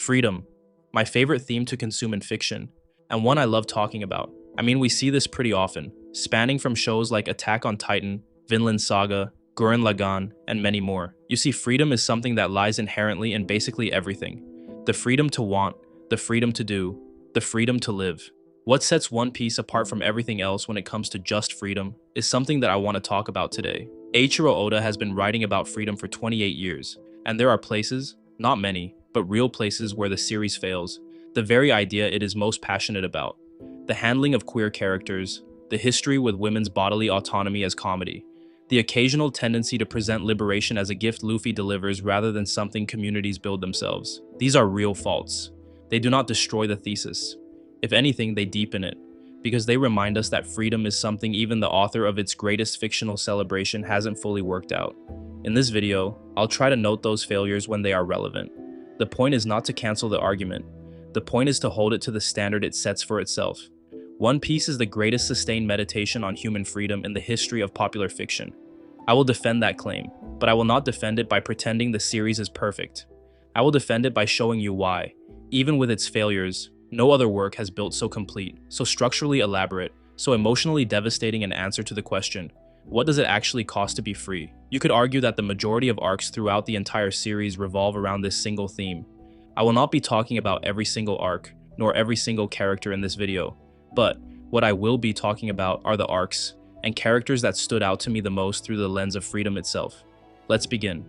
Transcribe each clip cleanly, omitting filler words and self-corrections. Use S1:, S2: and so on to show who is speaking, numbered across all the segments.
S1: Freedom, my favorite theme to consume in fiction, and one I love talking about. I mean, we see this pretty often, spanning from shows like Attack on Titan, Vinland Saga, Gurren Lagann, and many more. You see, freedom is something that lies inherently in basically everything. The freedom to want, the freedom to do, the freedom to live. What sets One Piece apart from everything else when it comes to just freedom is something that I want to talk about today. Eiichiro Oda has been writing about freedom for 28 years, and there are places, not many, but real places where the series fails. The very idea it is most passionate about. The handling of queer characters, the history with women's bodily autonomy as comedy, the occasional tendency to present liberation as a gift Luffy delivers rather than something communities build themselves. These are real faults. They do not destroy the thesis. If anything, they deepen it, because they remind us that freedom is something even the author of its greatest fictional celebration hasn't fully worked out. In this video, I'll try to note those failures when they are relevant. The point is not to cancel the argument. The point is to hold it to the standard it sets for itself. One Piece is the greatest sustained meditation on human freedom in the history of popular fiction. I will defend that claim, but I will not defend it by pretending the series is perfect. I will defend it by showing you why, even with its failures, no other work has built so complete, so structurally elaborate, so emotionally devastating an answer to the question, what does it actually cost to be free? You could argue that the majority of arcs throughout the entire series revolve around this single theme. I will not be talking about every single arc, nor every single character in this video, but what I will be talking about are the arcs and characters that stood out to me the most through the lens of freedom itself. Let's begin.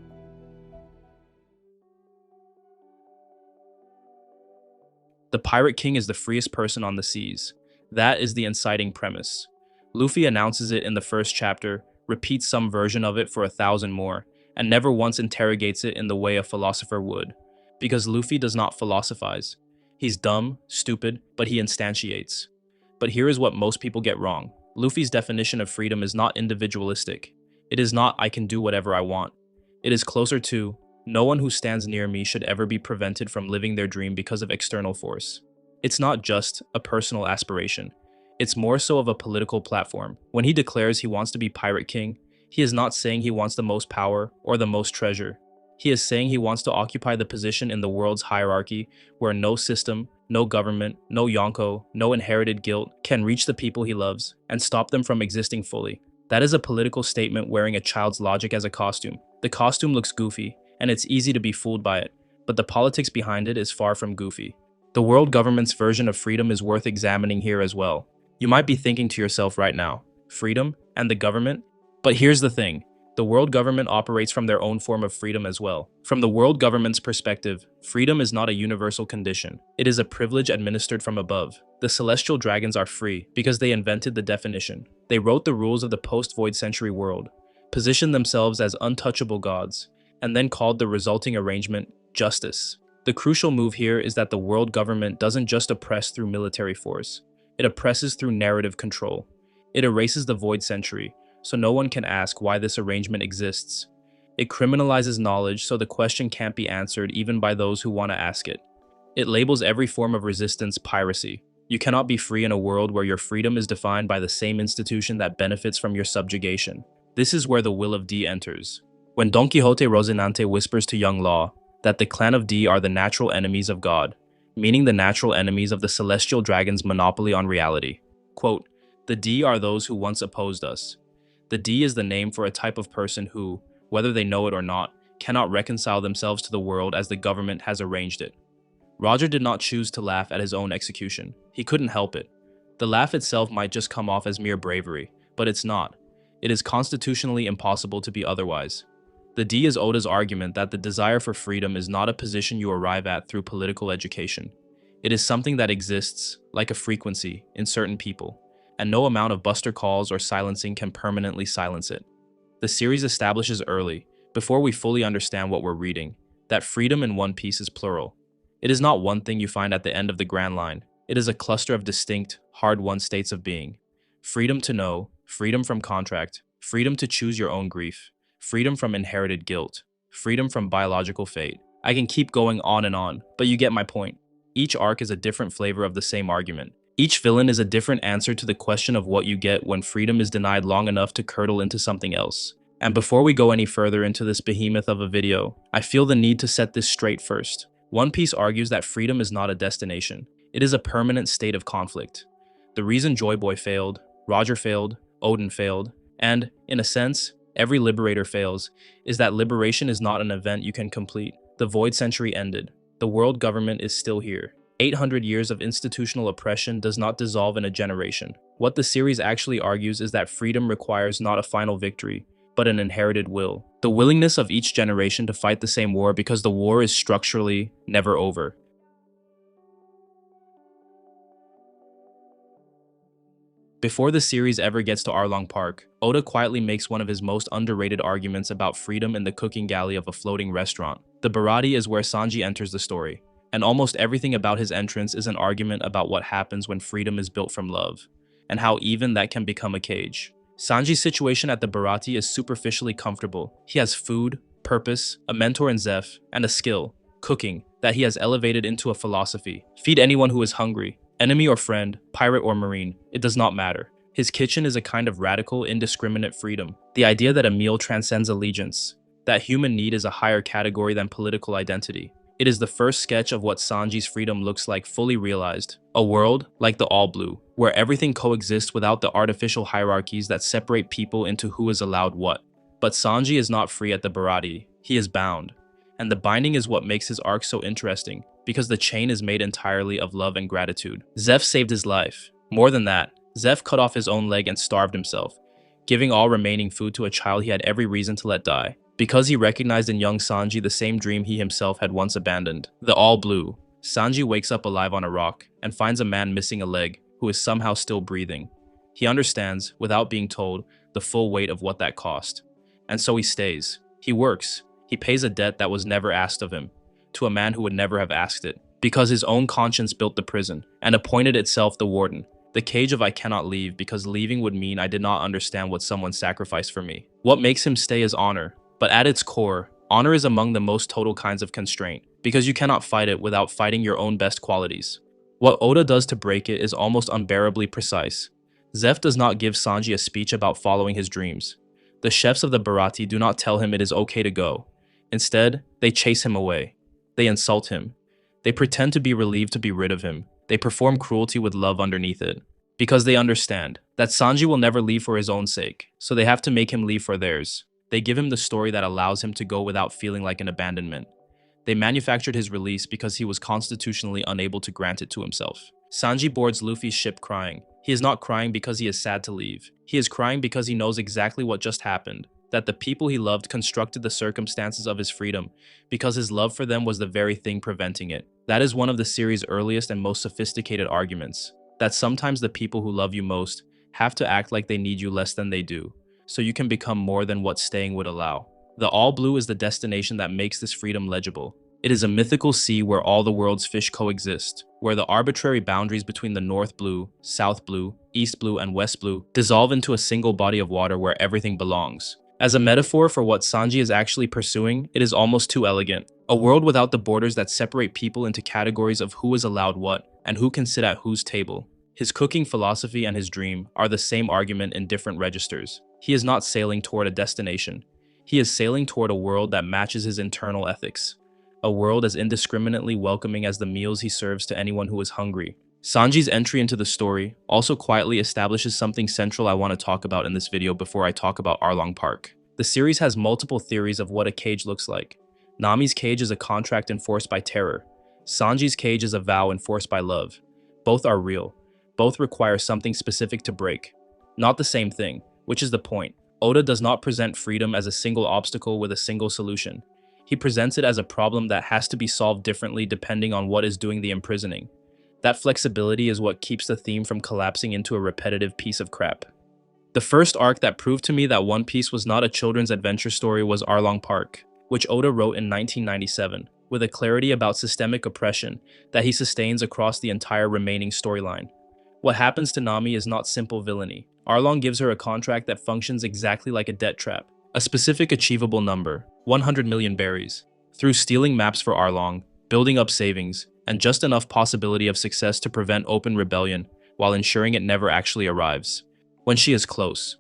S1: The Pirate King is the freest person on the seas. That is the inciting premise. Luffy announces it in the first chapter, repeats some version of it for 1,000 more, and never once interrogates it in the way a philosopher would. Because Luffy does not philosophize. He's dumb, stupid, but he instantiates. But here is what most people get wrong. Luffy's definition of freedom is not individualistic. It is not I can do whatever I want. It is closer to, no one who stands near me should ever be prevented from living their dream because of external force. It's not just a personal aspiration. It's more so of a political platform. When he declares he wants to be Pirate King, he is not saying he wants the most power or the most treasure. He is saying he wants to occupy the position in the world's hierarchy where no system, no government, no Yonko, no inherited guilt can reach the people he loves and stop them from existing fully. That is a political statement wearing a child's logic as a costume. The costume looks goofy, and it's easy to be fooled by it, but the politics behind it is far from goofy. The world government's version of freedom is worth examining here as well. You might be thinking to yourself right now, freedom and the government? But here's the thing, the world government operates from their own form of freedom as well. From the world government's perspective, freedom is not a universal condition. It is a privilege administered from above. The celestial dragons are free because they invented the definition. They wrote the rules of the post-Void Century world, positioned themselves as untouchable gods, and then called the resulting arrangement justice. The crucial move here is that the world government doesn't just oppress through military force. It oppresses through narrative control. It erases the Void Century, so no one can ask why this arrangement exists. It criminalizes knowledge so the question can't be answered even by those who want to ask it. It labels every form of resistance piracy. You cannot be free in a world where your freedom is defined by the same institution that benefits from your subjugation. This is where the will of D enters. When Don Quixote Rocinante whispers to young Law that the clan of D are the natural enemies of God, meaning the natural enemies of the celestial dragon's monopoly on reality. Quote, "The D are those who once opposed us." The D is the name for a type of person who, whether they know it or not, cannot reconcile themselves to the world as the government has arranged it. Roger did not choose to laugh at his own execution. He couldn't help it. The laugh itself might just come off as mere bravery, but it's not. It is constitutionally impossible to be otherwise. The D is Oda's argument that the desire for freedom is not a position you arrive at through political education. It is something that exists, like a frequency, in certain people, and no amount of buster calls or silencing can permanently silence it. The series establishes early, before we fully understand what we're reading, that freedom in One Piece is plural. It is not one thing you find at the end of the Grand Line. It is a cluster of distinct, hard-won states of being. Freedom to know, freedom from contract, freedom to choose your own grief, freedom from inherited guilt, freedom from biological fate. I can keep going on, but you get my point. Each arc is a different flavor of the same argument. Each villain is a different answer to the question of what you get when freedom is denied long enough to curdle into something else. And before we go any further into this behemoth of a video, I feel the need to set this straight first. One Piece argues that freedom is not a destination, it is a permanent state of conflict. The reason Joy Boy failed, Roger failed, Odin failed, and, in a sense, every liberator fails, is that liberation is not an event you can complete. The Void Century ended. The world government is still here. 800 years of institutional oppression does not dissolve in a generation. What the series actually argues is that freedom requires not a final victory, but an inherited will. The willingness of each generation to fight the same war because the war is structurally never over. Before the series ever gets to Arlong Park, Oda quietly makes one of his most underrated arguments about freedom in the cooking galley of a floating restaurant. The Bharati is where Sanji enters the story, and almost everything about his entrance is an argument about what happens when freedom is built from love, and how even that can become a cage. Sanji's situation at the Bharati is superficially comfortable. He has food, purpose, a mentor in Zeph, and a skill, cooking, that he has elevated into a philosophy. Feed anyone who is hungry. Enemy or friend, pirate or marine, it does not matter. His kitchen is a kind of radical, indiscriminate freedom. The idea that a meal transcends allegiance, that human need is a higher category than political identity. It is the first sketch of what Sanji's freedom looks like fully realized. A world, like the All Blue, where everything coexists without the artificial hierarchies that separate people into who is allowed what. But Sanji is not free at the Bharati, he is bound. And the binding is what makes his arc so interesting, because the chain is made entirely of love and gratitude. Zeph saved his life. More than that, Zeph cut off his own leg and starved himself, giving all remaining food to a child he had every reason to let die, because he recognized in young Sanji the same dream he himself had once abandoned. The All Blue. Sanji wakes up alive on a rock and finds a man missing a leg who is somehow still breathing. He understands, without being told, the full weight of what that cost. And so he stays. He works. He pays a debt that was never asked of him, to a man who would never have asked it, because his own conscience built the prison and appointed itself the warden, the cage of I cannot leave, because leaving would mean I did not understand what someone sacrificed for me. What makes him stay is honor, but at its core, honor is among the most total kinds of constraint, because you cannot fight it without fighting your own best qualities. What Oda does to break it is almost unbearably precise. Zeph does not give Sanji a speech about following his dreams. The chefs of the Bharati do not tell him it is okay to go. Instead, they chase him away. They insult him. They pretend to be relieved to be rid of him. They perform cruelty with love underneath it. Because they understand that Sanji will never leave for his own sake, so they have to make him leave for theirs. They give him the story that allows him to go without feeling like an abandonment. They manufactured his release because he was constitutionally unable to grant it to himself. Sanji boards Luffy's ship crying. He is not crying because he is sad to leave. He is crying because he knows exactly what just happened. That the people he loved constructed the circumstances of his freedom, because his love for them was the very thing preventing it. That is one of the series' earliest and most sophisticated arguments, that sometimes the people who love you most have to act like they need you less than they do, so you can become more than what staying would allow. The All Blue is the destination that makes this freedom legible. It is a mythical sea where all the world's fish coexist, where the arbitrary boundaries between the North Blue, South Blue, East Blue, and West Blue dissolve into a single body of water where everything belongs. As a metaphor for what Sanji is actually pursuing, it is almost too elegant. A world without the borders that separate people into categories of who is allowed what and who can sit at whose table. His cooking philosophy and his dream are the same argument in different registers. He is not sailing toward a destination. He is sailing toward a world that matches his internal ethics. A world as indiscriminately welcoming as the meals he serves to anyone who is hungry. Sanji's entry into the story also quietly establishes something central I want to talk about in this video before I talk about Arlong Park. The series has multiple theories of what a cage looks like. Nami's cage is a contract enforced by terror. Sanji's cage is a vow enforced by love. Both are real. Both require something specific to break. Not the same thing, which is the point. Oda does not present freedom as a single obstacle with a single solution. He presents it as a problem that has to be solved differently depending on what is doing the imprisoning. That flexibility is what keeps the theme from collapsing into a repetitive piece of crap. The first arc that proved to me that One Piece was not a children's adventure story was Arlong Park, which Oda wrote in 1997, with a clarity about systemic oppression that he sustains across the entire remaining storyline. What happens to Nami is not simple villainy. Arlong gives her a contract that functions exactly like a debt trap. A specific achievable number, 100 million berries. Through stealing maps for Arlong, building up savings, and just enough possibility of success to prevent open rebellion while ensuring it never actually arrives. When she is close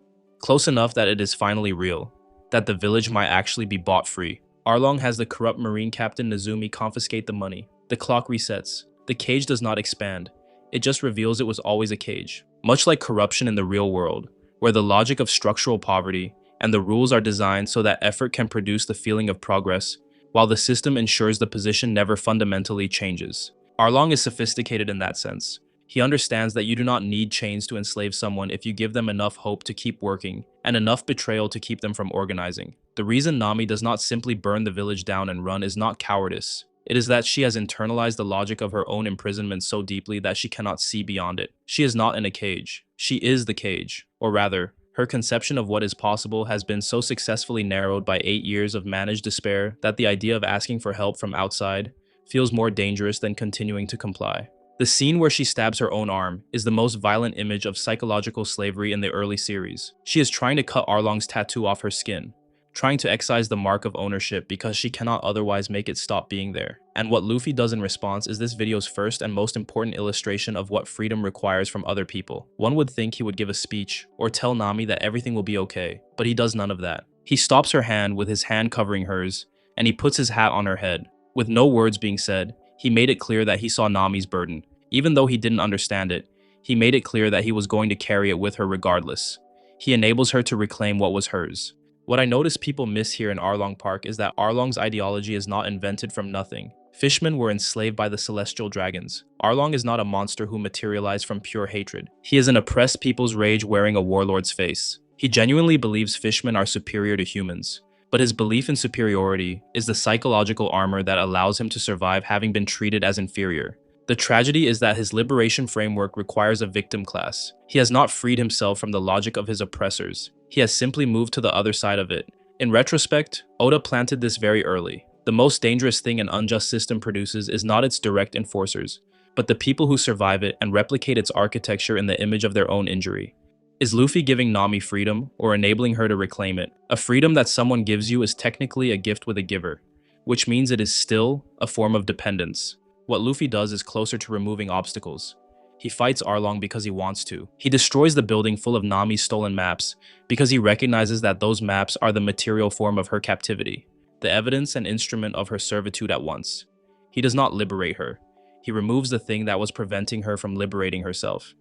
S1: enough that it is finally real, that the village might actually be bought free, Arlong has the corrupt Marine Captain Nezumi confiscate the money. The clock resets. The cage does not expand. It just reveals it was always a cage. Much like corruption in the real world, where the logic of structural poverty and the rules are designed so that effort can produce the feeling of progress, while the system ensures the position never fundamentally changes. Arlong is sophisticated in that sense. He understands that you do not need chains to enslave someone if you give them enough hope to keep working, and enough betrayal to keep them from organizing. The reason Nami does not simply burn the village down and run is not cowardice. It is that she has internalized the logic of her own imprisonment so deeply that she cannot see beyond it. She is not in a cage. She is the cage. Or rather, her conception of what is possible has been so successfully narrowed by 8 years of managed despair that the idea of asking for help from outside feels more dangerous than continuing to comply. The scene where she stabs her own arm is the most violent image of psychological slavery in the early series. She is trying to cut Arlong's tattoo off her skin, trying to excise the mark of ownership because she cannot otherwise make it stop being there. And what Luffy does in response is this video's first and most important illustration of what freedom requires from other people. One would think he would give a speech or tell Nami that everything will be okay, but he does none of that. He stops her hand with his hand covering hers, and he puts his hat on her head. With no words being said, he made it clear that he saw Nami's burden. Even though he didn't understand it, he made it clear that he was going to carry it with her regardless. He enables her to reclaim what was hers. What I notice people miss here in Arlong Park is that Arlong's ideology is not invented from nothing. Fishmen were enslaved by the celestial dragons. Arlong is not a monster who materialized from pure hatred. He is an oppressed people's rage wearing a warlord's face. He genuinely believes fishmen are superior to humans. But his belief in superiority is the psychological armor that allows him to survive having been treated as inferior. The tragedy is that his liberation framework requires a victim class. He has not freed himself from the logic of his oppressors. He has simply moved to the other side of it. In retrospect, Oda planted this very early. The most dangerous thing an unjust system produces is not its direct enforcers, but the people who survive it and replicate its architecture in the image of their own injury. Is Luffy giving Nami freedom or enabling her to reclaim it? A freedom that someone gives you is technically a gift with a giver, which means it is still a form of dependence. What Luffy does is closer to removing obstacles. He fights Arlong because he wants to. He destroys the building full of Nami's stolen maps because he recognizes that those maps are the material form of her captivity, the evidence and instrument of her servitude at once. He does not liberate her. He removes the thing that was preventing her from liberating herself.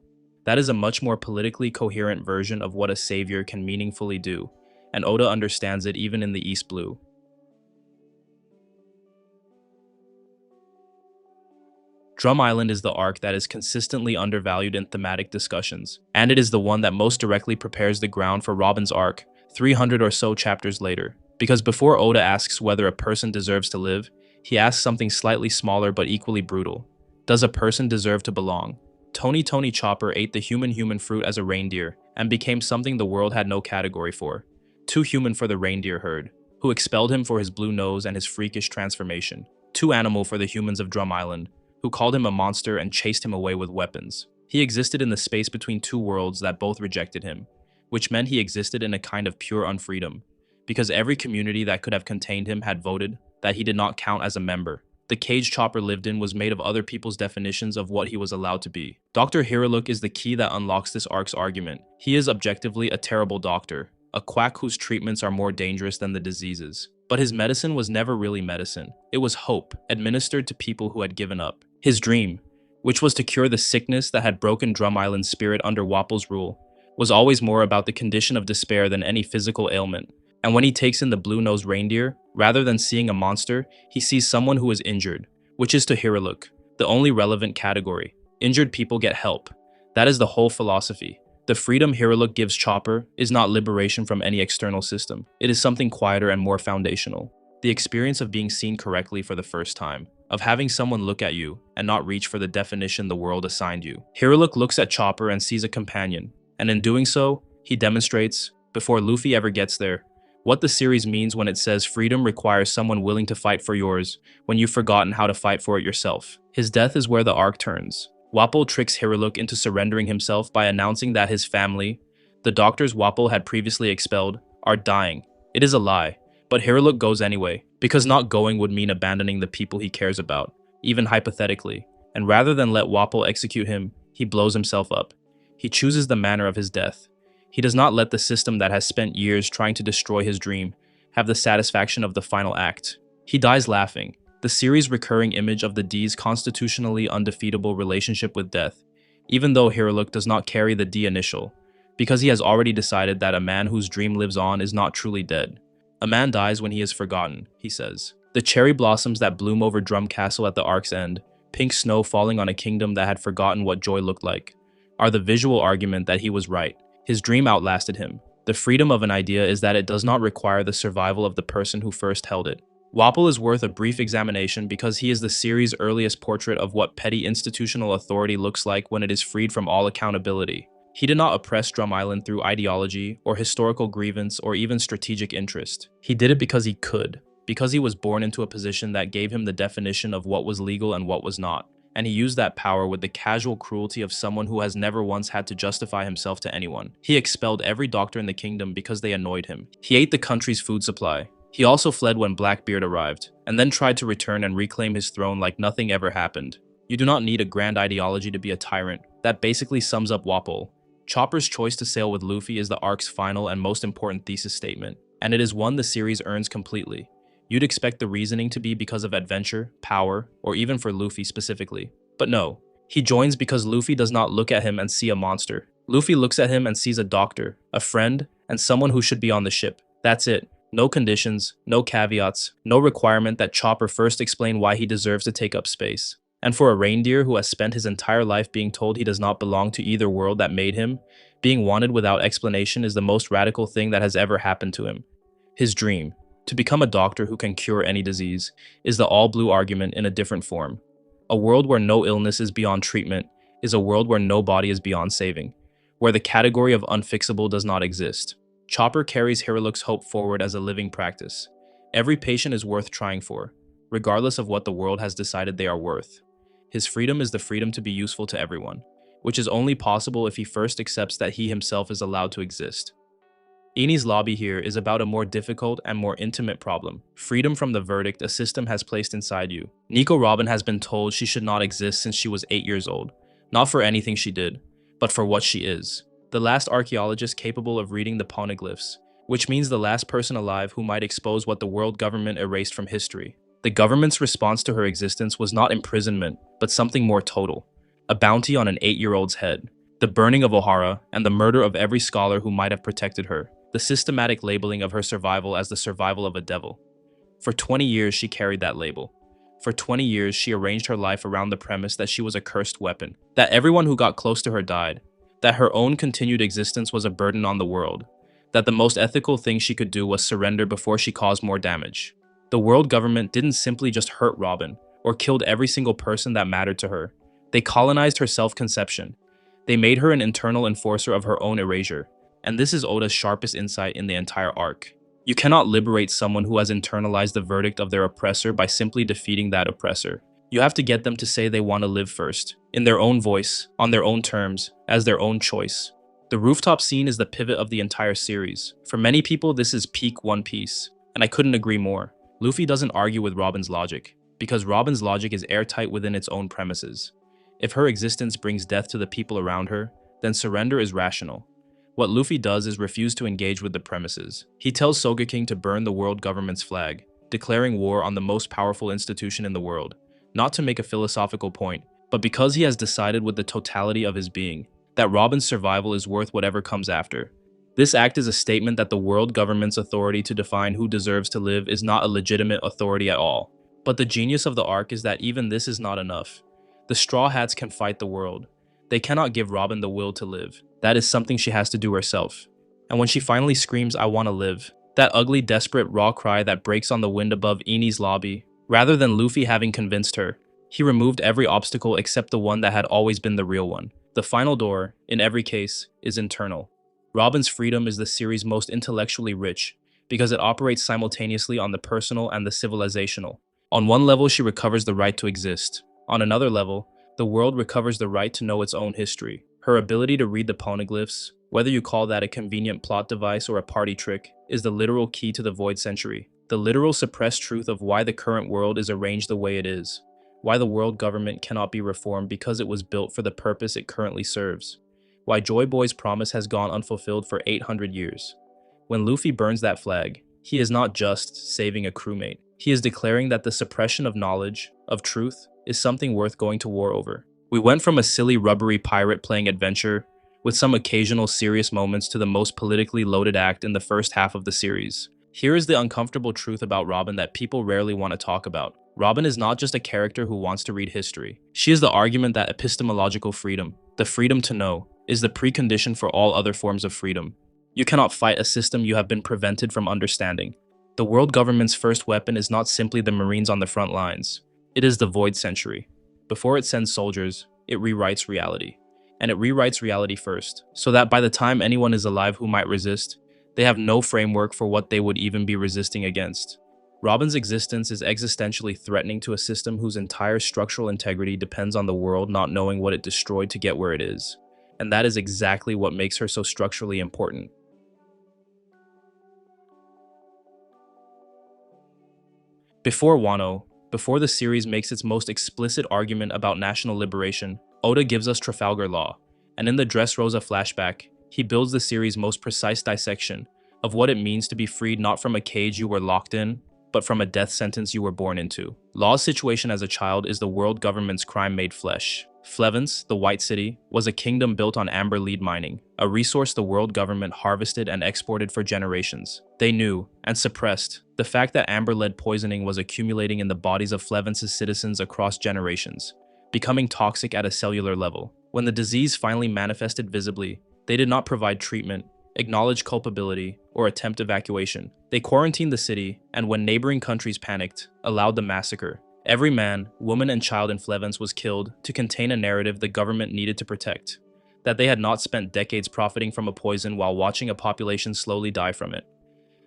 S1: That is a much more politically coherent version of what a savior can meaningfully do, and Oda understands it even in the East Blue. Drum Island is the arc that is consistently undervalued in thematic discussions, and it is the one that most directly prepares the ground for Robin's arc, 300 or so chapters later. Because before Oda asks whether a person deserves to live, he asks something slightly smaller but equally brutal. Does a person deserve to belong? Tony Chopper ate the human fruit as a reindeer and became something the world had no category for. Too human for the reindeer herd, who expelled him for his blue nose and his freakish transformation. Too animal for the humans of Drum Island, who called him a monster and chased him away with weapons. He existed in the space between two worlds that both rejected him, which meant he existed in a kind of pure unfreedom, because every community that could have contained him had voted that he did not count as a member. The cage Chopper lived in was made of other people's definitions of what he was allowed to be. Dr. Hiraluk is the key that unlocks this arc's argument. He is objectively a terrible doctor, a quack whose treatments are more dangerous than the diseases. But his medicine was never really medicine. It was hope, administered to people who had given up. His dream, which was to cure the sickness that had broken Drum Island's spirit under Wapple's rule, was always more about the condition of despair than any physical ailment. And when he takes in the blue-nosed reindeer, rather than seeing a monster, he sees someone who is injured, which is to Hiraluk the only relevant category. Injured people get help. That is the whole philosophy. The freedom Hiraluk gives Chopper is not liberation from any external system. It is something quieter and more foundational. The experience of being seen correctly for the first time, of having someone look at you and not reach for the definition the world assigned you. Hiraluk looks at Chopper and sees a companion, and in doing so, he demonstrates, before Luffy ever gets there, what the series means when it says freedom requires someone willing to fight for yours when you've forgotten how to fight for it yourself. His death is where the arc turns. Wapple tricks Hiraluk into surrendering himself by announcing that his family, the doctors Wapple had previously expelled, are dying. It is a lie, but Hiraluk goes anyway, because not going would mean abandoning the people he cares about, even hypothetically, and rather than let Wapple execute him, he blows himself up. He chooses the manner of his death. He does not let the system that has spent years trying to destroy his dream have the satisfaction of the final act. He dies laughing, the series' recurring image of the D's constitutionally undefeatable relationship with death, even though Hiruluk does not carry the D initial, because he has already decided that a man whose dream lives on is not truly dead. A man dies when he is forgotten, he says. The cherry blossoms that bloom over Drum Castle at the arc's end, pink snow falling on a kingdom that had forgotten what joy looked like, are the visual argument that he was right. His dream outlasted him. The freedom of an idea is that it does not require the survival of the person who first held it. Wapol is worth a brief examination because he is the series' earliest portrait of what petty institutional authority looks like when it is freed from all accountability. He did not oppress Drum Island through ideology or historical grievance or even strategic interest. He did it because he could, because he was born into a position that gave him the definition of what was legal and what was not, and he used that power with the casual cruelty of someone who has never once had to justify himself to anyone. He expelled every doctor in the kingdom because they annoyed him. He ate the country's food supply. He also fled when Blackbeard arrived, and then tried to return and reclaim his throne like nothing ever happened. You do not need a grand ideology to be a tyrant. That basically sums up Wapol. Chopper's choice to sail with Luffy is the arc's final and most important thesis statement, and it is one the series earns completely. You'd expect the reasoning to be because of adventure, power, or even for Luffy specifically. But no, he joins because Luffy does not look at him and see a monster. Luffy looks at him and sees a doctor, a friend, and someone who should be on the ship. That's it. No conditions, no caveats, no requirement that Chopper first explain why he deserves to take up space. And for a reindeer who has spent his entire life being told he does not belong to either world that made him, being wanted without explanation is the most radical thing that has ever happened to him. His dream, to become a doctor who can cure any disease, is the all-blue argument in a different form. A world where no illness is beyond treatment is a world where no body is beyond saving, where the category of unfixable does not exist. Chopper carries Hiruluk's hope forward as a living practice. Every patient is worth trying for, regardless of what the world has decided they are worth. His freedom is the freedom to be useful to everyone, which is only possible if he first accepts that he himself is allowed to exist. Enies Lobby here is about a more difficult and more intimate problem. Freedom from the verdict a system has placed inside you. Nico Robin has been told she should not exist since she was 8 years old, not for anything she did, but for what she is. The last archaeologist capable of reading the poneglyphs, which means the last person alive who might expose what the world government erased from history. The government's response to her existence was not imprisonment, but something more total. A bounty on an 8-year-old's head. The burning of Ohara and the murder of every scholar who might have protected her. The systematic labeling of her survival as the survival of a devil. For 20 years, she carried that label. For 20 years, she arranged her life around the premise that she was a cursed weapon, that everyone who got close to her died, that her own continued existence was a burden on the world, that the most ethical thing she could do was surrender before she caused more damage. The world government didn't simply just hurt Robin, or killed every single person that mattered to her. They colonized her self-conception. They made her an internal enforcer of her own erasure. And this is Oda's sharpest insight in the entire arc. You cannot liberate someone who has internalized the verdict of their oppressor by simply defeating that oppressor. You have to get them to say they want to live first, in their own voice, on their own terms, as their own choice. The rooftop scene is the pivot of the entire series. For many people, this is peak One Piece, and I couldn't agree more. Luffy doesn't argue with Robin's logic, because Robin's logic is airtight within its own premises. If her existence brings death to the people around her, then surrender is rational. What Luffy does is refuse to engage with the premises. He tells Sogeking to burn the world government's flag, declaring war on the most powerful institution in the world, not to make a philosophical point, but because he has decided with the totality of his being that Robin's survival is worth whatever comes after. This act is a statement that the world government's authority to define who deserves to live is not a legitimate authority at all. But the genius of the arc is that even this is not enough. The Straw Hats can fight the world. They cannot give Robin the will to live. That is something she has to do herself. And when she finally screams, "I want to live," that ugly, desperate, raw cry that breaks on the wind above Enies Lobby, rather than Luffy having convinced her, he removed every obstacle except the one that had always been the real one. The final door, in every case, is internal. Robin's freedom is the series' most intellectually rich, because it operates simultaneously on the personal and the civilizational. On one level, she recovers the right to exist. On another level, the world recovers the right to know its own history. Her ability to read the poneglyphs, whether you call that a convenient plot device or a party trick, is the literal key to the Void Century. The literal suppressed truth of why the current world is arranged the way it is. Why the world government cannot be reformed because it was built for the purpose it currently serves. Why Joy Boy's promise has gone unfulfilled for 800 years. When Luffy burns that flag, He is not just saving a crewmate. He is declaring that the suppression of knowledge, of truth, is something worth going to war over. We went from a silly rubbery pirate playing adventure, with some occasional serious moments, to the most politically loaded act in the first half of the series. Here is the uncomfortable truth about Robin that people rarely want to talk about. Robin is not just a character who wants to read history. She is the argument that epistemological freedom, the freedom to know, is the precondition for all other forms of freedom. You cannot fight a system you have been prevented from understanding. The world government's first weapon is not simply the Marines on the front lines. It is the Void Century. Before it sends soldiers, it rewrites reality. And it rewrites reality first, so that by the time anyone is alive who might resist, they have no framework for what they would even be resisting against. Robin's existence is existentially threatening to a system whose entire structural integrity depends on the world not knowing what it destroyed to get where it is. And that is exactly what makes her so structurally important. Before Wano, before the series makes its most explicit argument about national liberation, Oda gives us Trafalgar Law, and in the Dressrosa flashback, he builds the series' most precise dissection of what it means to be freed not from a cage you were locked in, but from a death sentence you were born into. Law's situation as a child is the world government's crime made flesh. Flevence, the White City, was a kingdom built on amber lead mining, a resource the world government harvested and exported for generations. They knew, and suppressed, the fact that amber lead poisoning was accumulating in the bodies of Flevence's citizens across generations, becoming toxic at a cellular level. When the disease finally manifested visibly, they did not provide treatment, acknowledge culpability, or attempt evacuation. They quarantined the city, and when neighboring countries panicked, allowed the massacre. Every man, woman, and child in Flevence was killed to contain a narrative the government needed to protect, that they had not spent decades profiting from a poison while watching a population slowly die from it.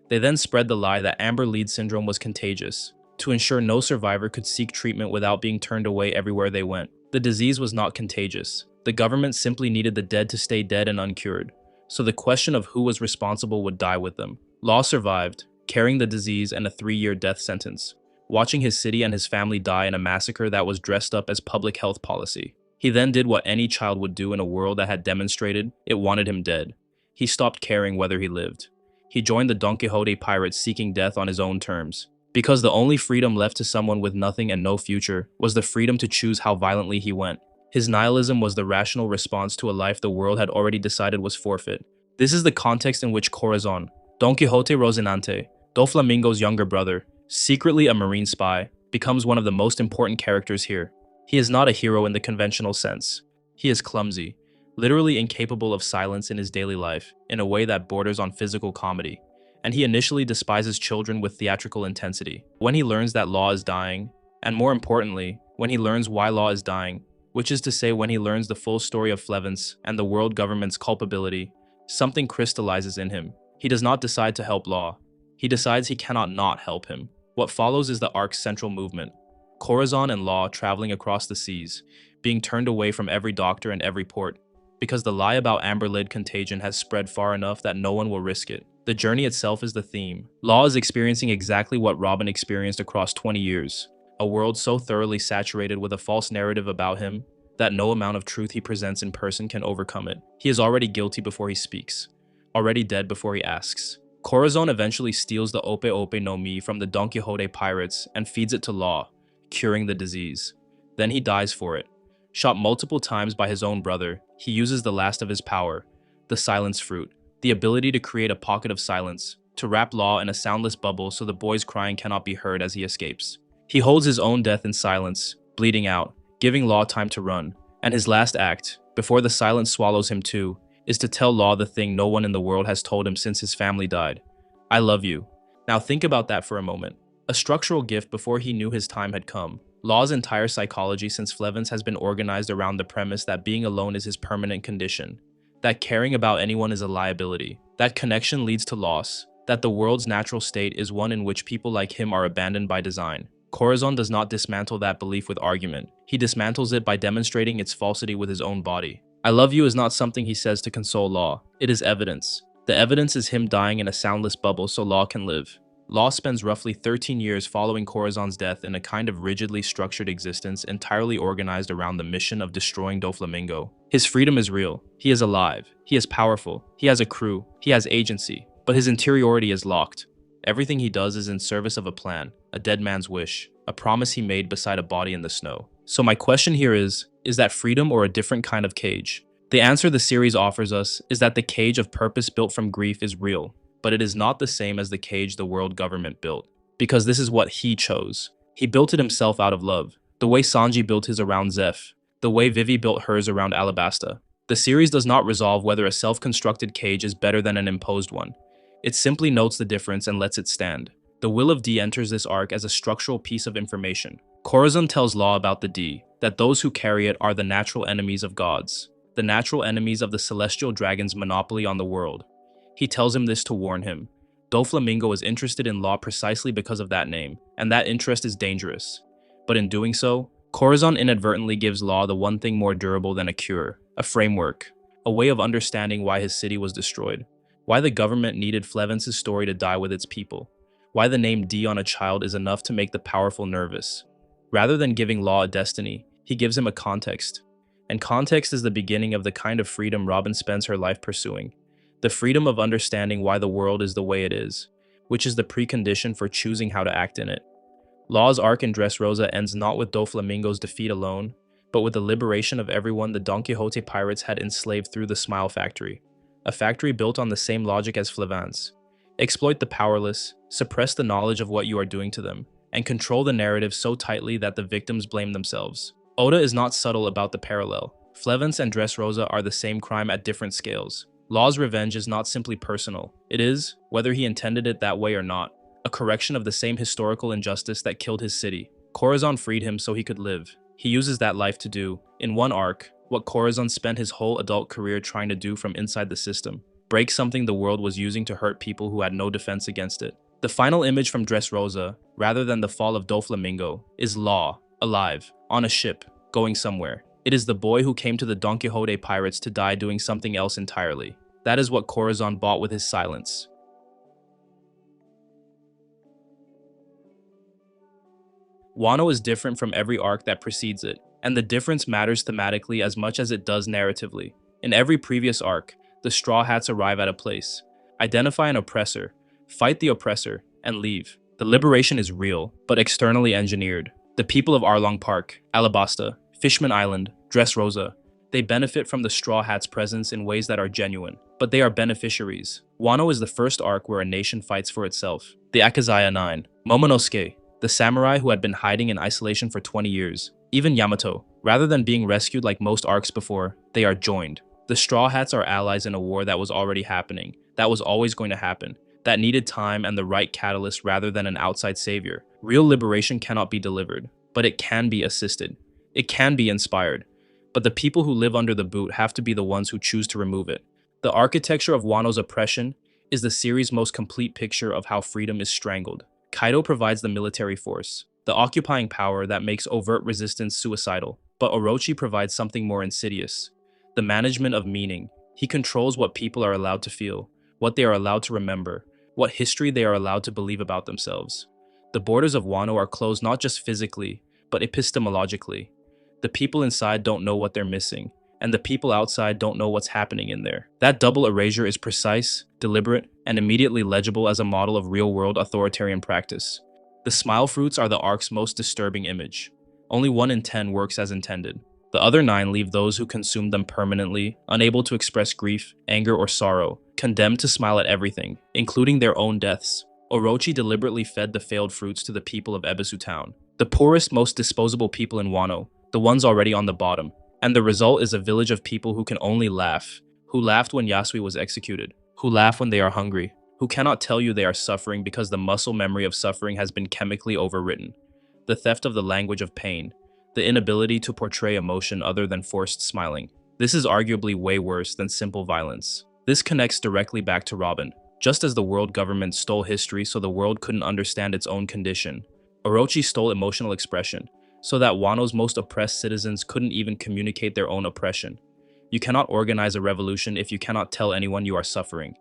S1: They then spread the lie that amber lead syndrome was contagious, to ensure no survivor could seek treatment without being turned away everywhere they went. The disease was not contagious. The government simply needed the dead to stay dead and uncured, so the question of who was responsible would die with them. Law survived, carrying the disease and a 3-year death sentence, watching his city and his family die in a massacre that was dressed up as public health policy. He then did what any child would do in a world that had demonstrated it wanted him dead. He stopped caring whether he lived. He joined the Don Quixote pirates seeking death on his own terms, because the only freedom left to someone with nothing and no future was the freedom to choose how violently he went. His nihilism was the rational response to a life the world had already decided was forfeit. This is the context in which Corazon, Don Quixote Rocinante, Doflamingo's younger brother, secretly a marine spy, becomes one of the most important characters here. He is not a hero in the conventional sense. He is clumsy, literally incapable of silence in his daily life, in a way that borders on physical comedy, and he initially despises children with theatrical intensity. When he learns that Law is dying, and more importantly, when he learns why Law is dying, which is to say when he learns the full story of Flevence and the world government's culpability, something crystallizes in him. He does not decide to help Law. He decides he cannot not help him. What follows is the arc's central movement. Corazon and Law traveling across the seas, being turned away from every doctor and every port, because the lie about amber lead contagion has spread far enough that no one will risk it. The journey itself is the theme. Law is experiencing exactly what Robin experienced across 20 years. A world so thoroughly saturated with a false narrative about him that no amount of truth he presents in person can overcome it. He is already guilty before he speaks, already dead before he asks. Corazon eventually steals the Ope Ope no Mi from the Don Quixote pirates and feeds it to Law, curing the disease. Then he dies for it. Shot multiple times by his own brother, he uses the last of his power, the silence fruit, the ability to create a pocket of silence, to wrap Law in a soundless bubble so the boy's crying cannot be heard as he escapes. He holds his own death in silence, bleeding out, giving Law time to run, and his last act, before the silence swallows him too, is to tell Law the thing no one in the world has told him since his family died. I love you. Now think about that for a moment. A structural gift before he knew his time had come. Law's entire psychology since Flevence has been organized around the premise that being alone is his permanent condition, that caring about anyone is a liability, that connection leads to loss, that the world's natural state is one in which people like him are abandoned by design. Corazon does not dismantle that belief with argument. He dismantles it by demonstrating its falsity with his own body. I love you is not something he says to console Law. It is evidence. The evidence is him dying in a soundless bubble so Law can live. Law spends roughly 13 years following Corazon's death in a kind of rigidly structured existence entirely organized around the mission of destroying Doflamingo. His freedom is real. He is alive. He is powerful. He has a crew. He has agency. But his interiority is locked. Everything he does is in service of a plan, a dead man's wish, a promise he made beside a body in the snow. So my question here is that freedom or a different kind of cage? The answer the series offers us is that the cage of purpose built from grief is real, but it is not the same as the cage the world government built. Because this is what he chose. He built it himself out of love, the way Sanji built his around Zeph, the way Vivi built hers around Alabasta. The series does not resolve whether a self-constructed cage is better than an imposed one. It simply notes the difference and lets it stand. The will of D enters this arc as a structural piece of information. Corazon tells Law about the D, that those who carry it are the natural enemies of gods, the natural enemies of the celestial dragon's monopoly on the world. He tells him this to warn him. Doflamingo is interested in Law precisely because of that name, and that interest is dangerous. But in doing so, Corazon inadvertently gives Law the one thing more durable than a cure, a framework, a way of understanding why his city was destroyed, why the government needed Flevence's story to die with its people, why the name D on a child is enough to make the powerful nervous. Rather than giving Law a destiny, he gives him a context. And context is the beginning of the kind of freedom Robin spends her life pursuing. The freedom of understanding why the world is the way it is, which is the precondition for choosing how to act in it. Law's arc in Dressrosa ends not with Doflamingo's defeat alone, but with the liberation of everyone the Don Quixote pirates had enslaved through the Smile Factory, a factory built on the same logic as Flevance. Exploit the powerless, suppress the knowledge of what you are doing to them, and control the narrative so tightly that the victims blame themselves. Oda is not subtle about the parallel. Flevance and Dressrosa are the same crime at different scales. Law's revenge is not simply personal. It is, whether he intended it that way or not, a correction of the same historical injustice that killed his city. Corazon freed him so he could live. He uses that life to do, in one arc, what Corazon spent his whole adult career trying to do from inside the system. Break something the world was using to hurt people who had no defense against it. The final image from Dressrosa, rather than the fall of Doflamingo, is Law, alive, on a ship, going somewhere. It is the boy who came to the Don Quixote pirates to die doing something else entirely. That is what Corazon bought with his silence. Wano is different from every arc that precedes it, and the difference matters thematically as much as it does narratively. In every previous arc, the Straw Hats arrive at a place, identify an oppressor, fight the oppressor, and leave. The liberation is real, but externally engineered. The people of Arlong Park, Alabasta, Fishman Island, Dressrosa, they benefit from the Straw Hats' presence in ways that are genuine, but they are beneficiaries. Wano is the first arc where a nation fights for itself. The Akazaya Nine, Momonosuke, the samurai who had been hiding in isolation for 20 years, even Yamato. Rather than being rescued like most arcs before, they are joined. The Straw Hats are allies in a war that was already happening, that was always going to happen, that needed time and the right catalyst rather than an outside savior. Real liberation cannot be delivered, but it can be assisted. It can be inspired. But the people who live under the boot have to be the ones who choose to remove it. The architecture of Wano's oppression is the series' most complete picture of how freedom is strangled. Kaido provides the military force, the occupying power that makes overt resistance suicidal, but Orochi provides something more insidious, the management of meaning. He controls what people are allowed to feel, what they are allowed to remember, what history they are allowed to believe about themselves. The borders of Wano are closed not just physically, but epistemologically. The people inside don't know what they're missing, and the people outside don't know what's happening in there. That double erasure is precise, deliberate, and immediately legible as a model of real-world authoritarian practice. The smile fruits are the arc's most disturbing image. Only 1 in 10 works as intended. The other 9 leave those who consume them permanently, unable to express grief, anger, or sorrow, condemned to smile at everything, including their own deaths. Orochi deliberately fed the failed fruits to the people of Ebisu Town, the poorest, most disposable people in Wano, the ones already on the bottom. And the result is a village of people who can only laugh, who laughed when Yasui was executed, who laugh when they are hungry, who cannot tell you they are suffering because the muscle memory of suffering has been chemically overwritten. The theft of the language of pain, the inability to portray emotion other than forced smiling. This is arguably way worse than simple violence. This connects directly back to Robin. Just as the world government stole history so the world couldn't understand its own condition, Orochi stole emotional expression, so that Wano's most oppressed citizens couldn't even communicate their own oppression. You cannot organize a revolution if you cannot tell anyone you are suffering.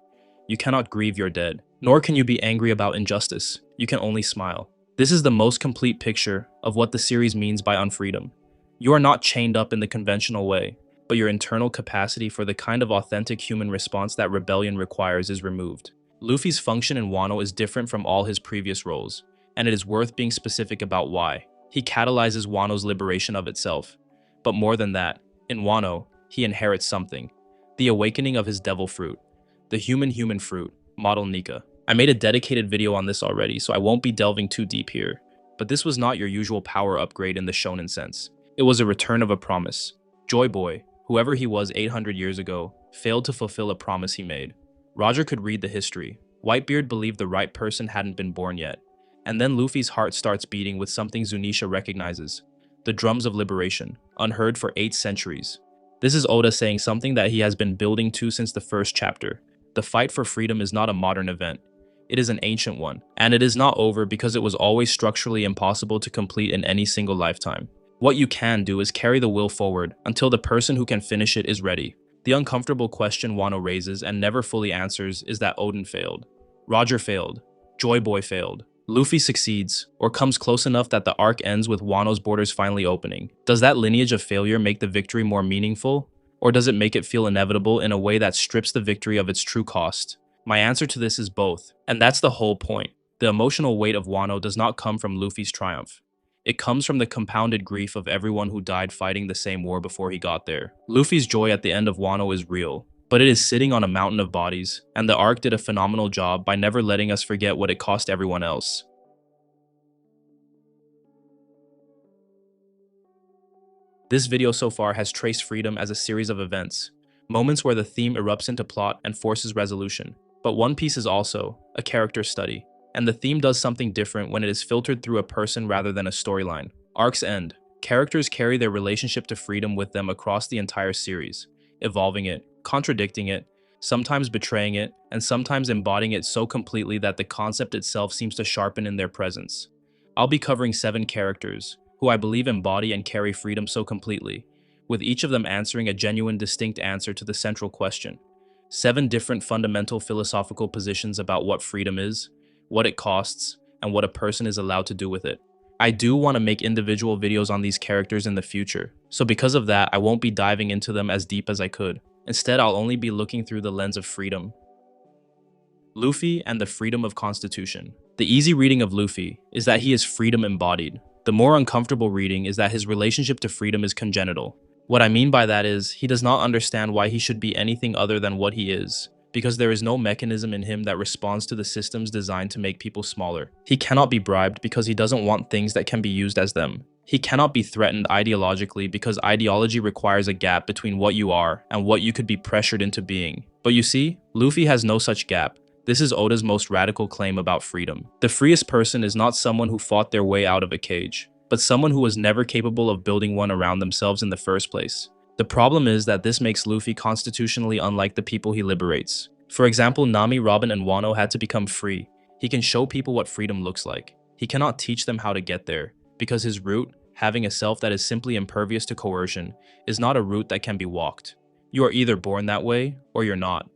S1: You cannot grieve your dead, nor can you be angry about injustice. You can only smile. This is the most complete picture of what the series means by unfreedom. You are not chained up in the conventional way, but your internal capacity for the kind of authentic human response that rebellion requires is removed. Luffy's function in Wano is different from all his previous roles, and it is worth being specific about why. He catalyzes Wano's liberation of itself. But more than that, in Wano, he inherits something. The awakening of his devil fruit. The human fruit, model Nika. I made a dedicated video on this already, so I won't be delving too deep here. But this was not your usual power upgrade in the shonen sense. It was a return of a promise. Joy Boy, whoever he was 800 years ago, failed to fulfill a promise he made. Roger could read the history. Whitebeard believed the right person hadn't been born yet. And then Luffy's heart starts beating with something Zunisha recognizes. The drums of liberation, unheard for 8 centuries. This is Oda saying something that he has been building to since the first chapter. The fight for freedom is not a modern event. It is an ancient one, and it is not over because it was always structurally impossible to complete in any single lifetime. What you can do is carry the will forward until the person who can finish it is ready. The uncomfortable question Wano raises and never fully answers is that Odin failed. Roger failed. Joy Boy failed. Luffy succeeds, or comes close enough that the arc ends with Wano's borders finally opening. Does that lineage of failure make the victory more meaningful? Or does it make it feel inevitable in a way that strips the victory of its true cost? My answer to this is both, and that's the whole point. The emotional weight of Wano does not come from Luffy's triumph. It comes from the compounded grief of everyone who died fighting the same war before he got there. Luffy's joy at the end of Wano is real, but it is sitting on a mountain of bodies, and the arc did a phenomenal job by never letting us forget what it cost everyone else. This video so far has traced freedom as a series of events, moments where the theme erupts into plot and forces resolution. But One Piece is also a character study, and the theme does something different when it is filtered through a person rather than a storyline. Arcs end. Characters carry their relationship to freedom with them across the entire series, evolving it, contradicting it, sometimes betraying it, and sometimes embodying it so completely that the concept itself seems to sharpen in their presence. I'll be covering 7 characters, who I believe embody and carry freedom so completely, with each of them answering a genuine, distinct answer to the central question. 7 different fundamental philosophical positions about what freedom is, what it costs, and what a person is allowed to do with it. I do want to make individual videos on these characters in the future, so because of that, I won't be diving into them as deep as I could. Instead, I'll only be looking through the lens of freedom. Luffy and the freedom of constitution. The easy reading of Luffy is that he is freedom embodied. The more uncomfortable reading is that his relationship to freedom is congenital. What I mean by that is, he does not understand why he should be anything other than what he is, because there is no mechanism in him that responds to the systems designed to make people smaller. He cannot be bribed because he doesn't want things that can be used as them. He cannot be threatened ideologically because ideology requires a gap between what you are and what you could be pressured into being. But you see, Luffy has no such gap. This is Oda's most radical claim about freedom. The freest person is not someone who fought their way out of a cage, but someone who was never capable of building one around themselves in the first place. The problem is that this makes Luffy constitutionally unlike the people he liberates. For example, Nami, Robin, and Wano had to become free. He can show people what freedom looks like. He cannot teach them how to get there, because his route, having a self that is simply impervious to coercion, is not a route that can be walked. You are either born that way, or you're not.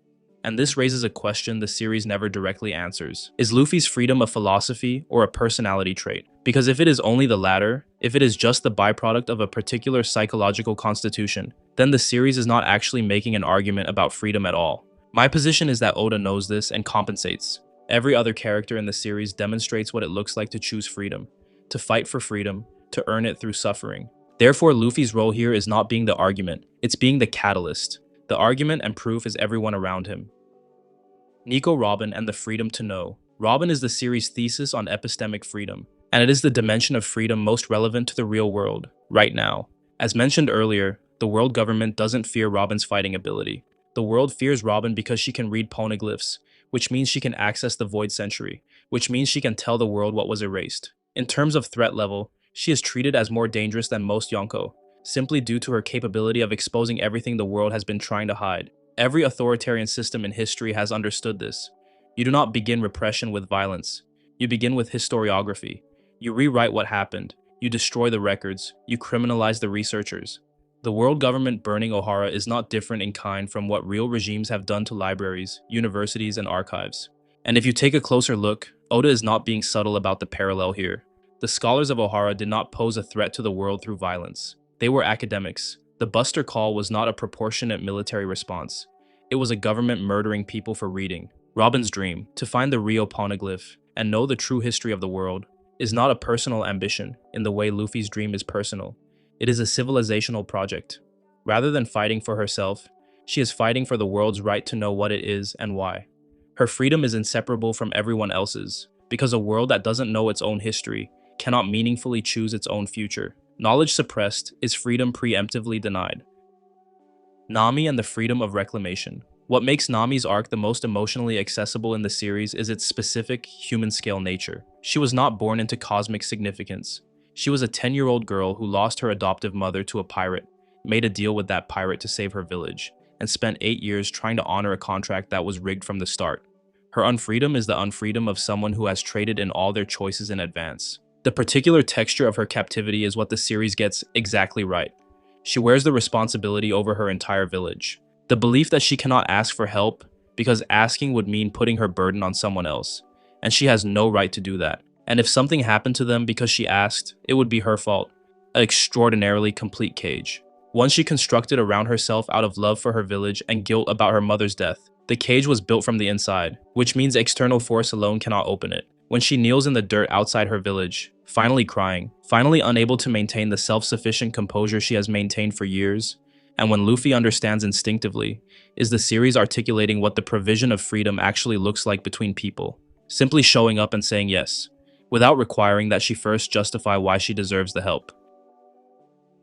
S1: And this raises a question the series never directly answers. Is Luffy's freedom a philosophy or a personality trait? Because if it is only the latter, if it is just the byproduct of a particular psychological constitution, then the series is not actually making an argument about freedom at all. My position is that Oda knows this and compensates. Every other character in the series demonstrates what it looks like to choose freedom, to fight for freedom, to earn it through suffering. Therefore, Luffy's role here is not being the argument, it's being the catalyst. The argument and proof is everyone around him. Nico Robin and the freedom to know. Robin is the series' thesis on epistemic freedom, and it is the dimension of freedom most relevant to the real world, right now. As mentioned earlier, the world government doesn't fear Robin's fighting ability. The world fears Robin because she can read poneglyphs, which means she can access the Void Century, which means she can tell the world what was erased. In terms of threat level, she is treated as more dangerous than most Yonko, simply due to her capability of exposing everything the world has been trying to hide. Every authoritarian system in history has understood this. You do not begin repression with violence. You begin with historiography. You rewrite what happened. You destroy the records. You criminalize the researchers. The world government burning Ohara is not different in kind from what real regimes have done to libraries, universities, and archives. And if you take a closer look, Oda is not being subtle about the parallel here. The scholars of Ohara did not pose a threat to the world through violence. They were academics. The Buster Call was not a proportionate military response. It was a government murdering people for reading. Robin's dream, to find the Rio poneglyph and know the true history of the world, is not a personal ambition in the way Luffy's dream is personal. It is a civilizational project. Rather than fighting for herself, she is fighting for the world's right to know what it is and why. Her freedom is inseparable from everyone else's, because a world that doesn't know its own history cannot meaningfully choose its own future. Knowledge suppressed is freedom preemptively denied. Nami and the freedom of reclamation. What makes Nami's arc the most emotionally accessible in the series is its specific, human-scale nature. She was not born into cosmic significance. She was a 10-year-old girl who lost her adoptive mother to a pirate, made a deal with that pirate to save her village, and spent 8 years trying to honor a contract that was rigged from the start. Her unfreedom is the unfreedom of someone who has traded in all their choices in advance. The particular texture of her captivity is what the series gets exactly right. She wears the responsibility over her entire village. The belief that she cannot ask for help because asking would mean putting her burden on someone else, and she has no right to do that. And if something happened to them because she asked, it would be her fault. An extraordinarily complete cage. One she constructed around herself out of love for her village and guilt about her mother's death. The cage was built from the inside, which means external force alone cannot open it. When she kneels in the dirt outside her village, finally crying, finally unable to maintain the self-sufficient composure she has maintained for years, and when Luffy understands instinctively, is the series articulating what the provision of freedom actually looks like between people. Simply showing up and saying yes, without requiring that she first justify why she deserves the help.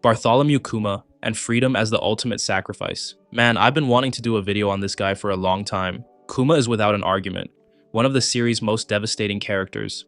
S1: Bartholomew Kuma, and freedom as the ultimate sacrifice. Man, I've been wanting to do a video on this guy for a long time. Kuma is without an argument, one of the series' most devastating characters.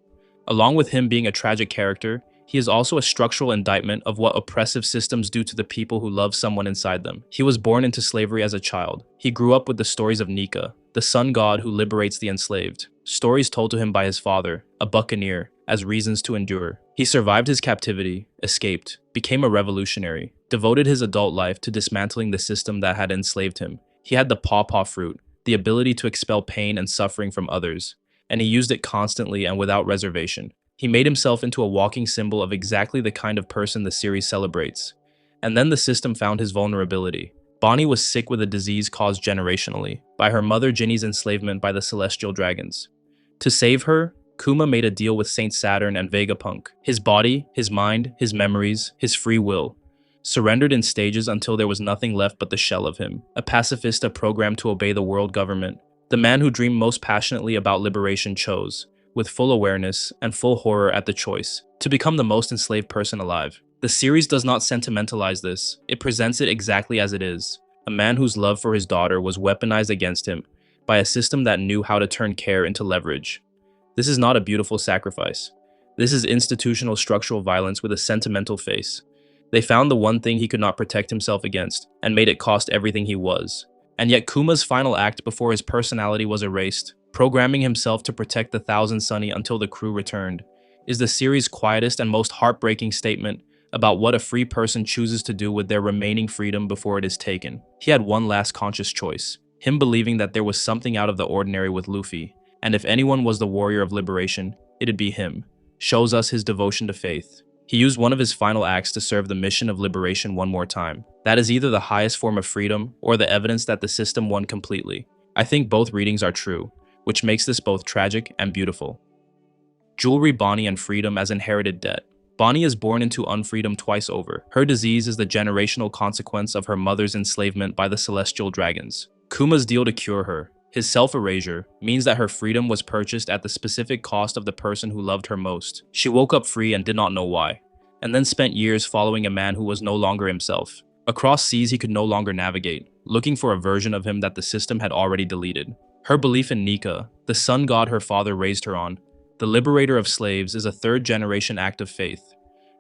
S1: Along with him being a tragic character, he is also a structural indictment of what oppressive systems do to the people who love someone inside them. He was born into slavery as a child. He grew up with the stories of Nika, the sun god who liberates the enslaved. Stories told to him by his father, a buccaneer, as reasons to endure. He survived his captivity, escaped, became a revolutionary, devoted his adult life to dismantling the system that had enslaved him. He had the pawpaw fruit, the ability to expel pain and suffering from others, and he used it constantly and without reservation. He made himself into a walking symbol of exactly the kind of person the series celebrates. And then the system found his vulnerability. Bonnie was sick with a disease caused generationally by her mother Ginny's enslavement by the celestial dragons. To save her, Kuma made a deal with Saint Saturn and Vegapunk. His body, his mind, his memories, his free will, surrendered in stages until there was nothing left but the shell of him, a pacifista programmed to obey the world government. The man who dreamed most passionately about liberation chose, with full awareness and full horror at the choice, to become the most enslaved person alive. The series does not sentimentalize this, it presents it exactly as it is. A man whose love for his daughter was weaponized against him by a system that knew how to turn care into leverage. This is not a beautiful sacrifice. This is institutional structural violence with a sentimental face. They found the one thing he could not protect himself against, and made it cost everything he was. And yet Kuma's final act before his personality was erased, programming himself to protect the Thousand Sunny until the crew returned, is the series' quietest and most heartbreaking statement about what a free person chooses to do with their remaining freedom before it is taken. He had one last conscious choice, him believing that there was something out of the ordinary with Luffy, and if anyone was the warrior of liberation, it'd be him. Shows us his devotion to faith. He used one of his final acts to serve the mission of liberation one more time. That is either the highest form of freedom or the evidence that the system won completely. I think both readings are true, which makes this both tragic and beautiful. Jewelry, Bonnie, and freedom as inherited debt. Bonnie is born into unfreedom twice over. Her disease is the generational consequence of her mother's enslavement by the celestial dragons. Kuma's deal to cure her, his self-erasure, means that her freedom was purchased at the specific cost of the person who loved her most. She woke up free and did not know why, and then spent years following a man who was no longer himself. Across seas he could no longer navigate, looking for a version of him that the system had already deleted. Her belief in Nika, the sun god her father raised her on, the liberator of slaves, is a third-generation act of faith.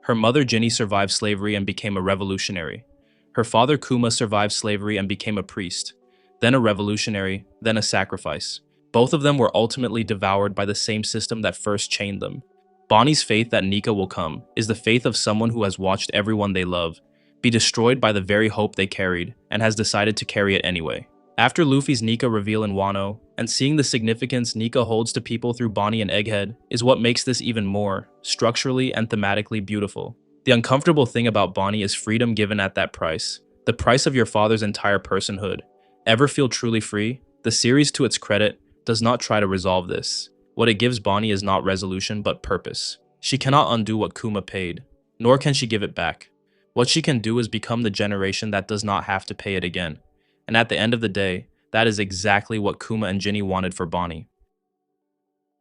S1: Her mother Ginny survived slavery and became a revolutionary. Her father Kuma survived slavery and became a priest, then a revolutionary, then a sacrifice. Both of them were ultimately devoured by the same system that first chained them. Bonnie's faith that Nika will come is the faith of someone who has watched everyone they love be destroyed by the very hope they carried and has decided to carry it anyway. After Luffy's Nika reveal in Wano, and seeing the significance Nika holds to people through Bonnie and Egghead is what makes this even more, structurally and thematically, beautiful. The uncomfortable thing about Bonnie is freedom given at that price, the price of your father's entire personhood. Ever feel truly free? The series, to its credit, does not try to resolve this. What it gives Bonnie is not resolution but purpose. She cannot undo what Kuma paid, nor can she give it back. What she can do is become the generation that does not have to pay it again. And at the end of the day, that is exactly what Kuma and Ginny wanted for Bonnie.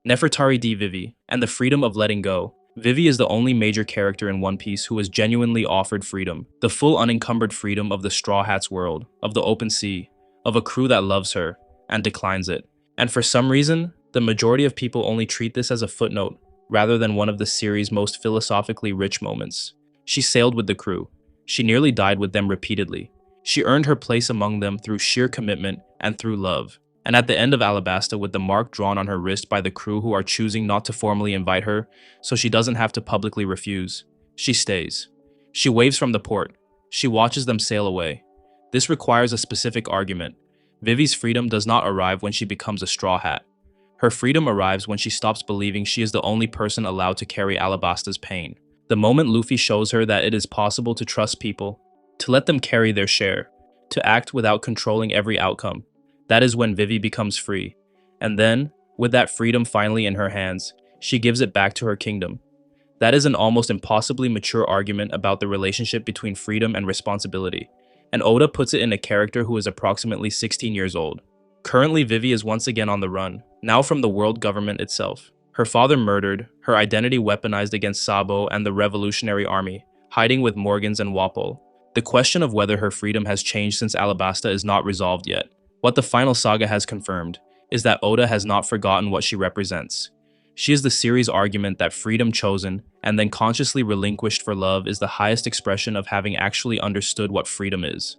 S1: Nefertari D. Vivi, and the freedom of letting go. Vivi is the only major character in One Piece who was genuinely offered freedom, the full unencumbered freedom of the Straw Hats world, of the open sea, of a crew that loves her, and declines it. And for some reason, the majority of people only treat this as a footnote, rather than one of the series' most philosophically rich moments. She sailed with the crew. She nearly died with them repeatedly. She earned her place among them through sheer commitment and through love. And at the end of Alabasta, with the mark drawn on her wrist by the crew who are choosing not to formally invite her, so she doesn't have to publicly refuse, she stays. She waves from the port. She watches them sail away. This requires a specific argument. Vivi's freedom does not arrive when she becomes a Straw Hat. Her freedom arrives when she stops believing she is the only person allowed to carry Alabasta's pain. The moment Luffy shows her that it is possible to trust people, to let them carry their share, to act without controlling every outcome, that is when Vivi becomes free. And then, with that freedom finally in her hands, she gives it back to her kingdom. That is an almost impossibly mature argument about the relationship between freedom and responsibility. And Oda puts it in a character who is approximately 16 years old. Currently, Vivi is once again on the run, now from the world government itself. Her father murdered, her identity weaponized against Sabo and the Revolutionary Army, hiding with Morgans and Wapol. The question of whether her freedom has changed since Alabasta is not resolved yet. What the final saga has confirmed is that Oda has not forgotten what she represents. She is the series' argument that freedom chosen and then consciously relinquished for love is the highest expression of having actually understood what freedom is.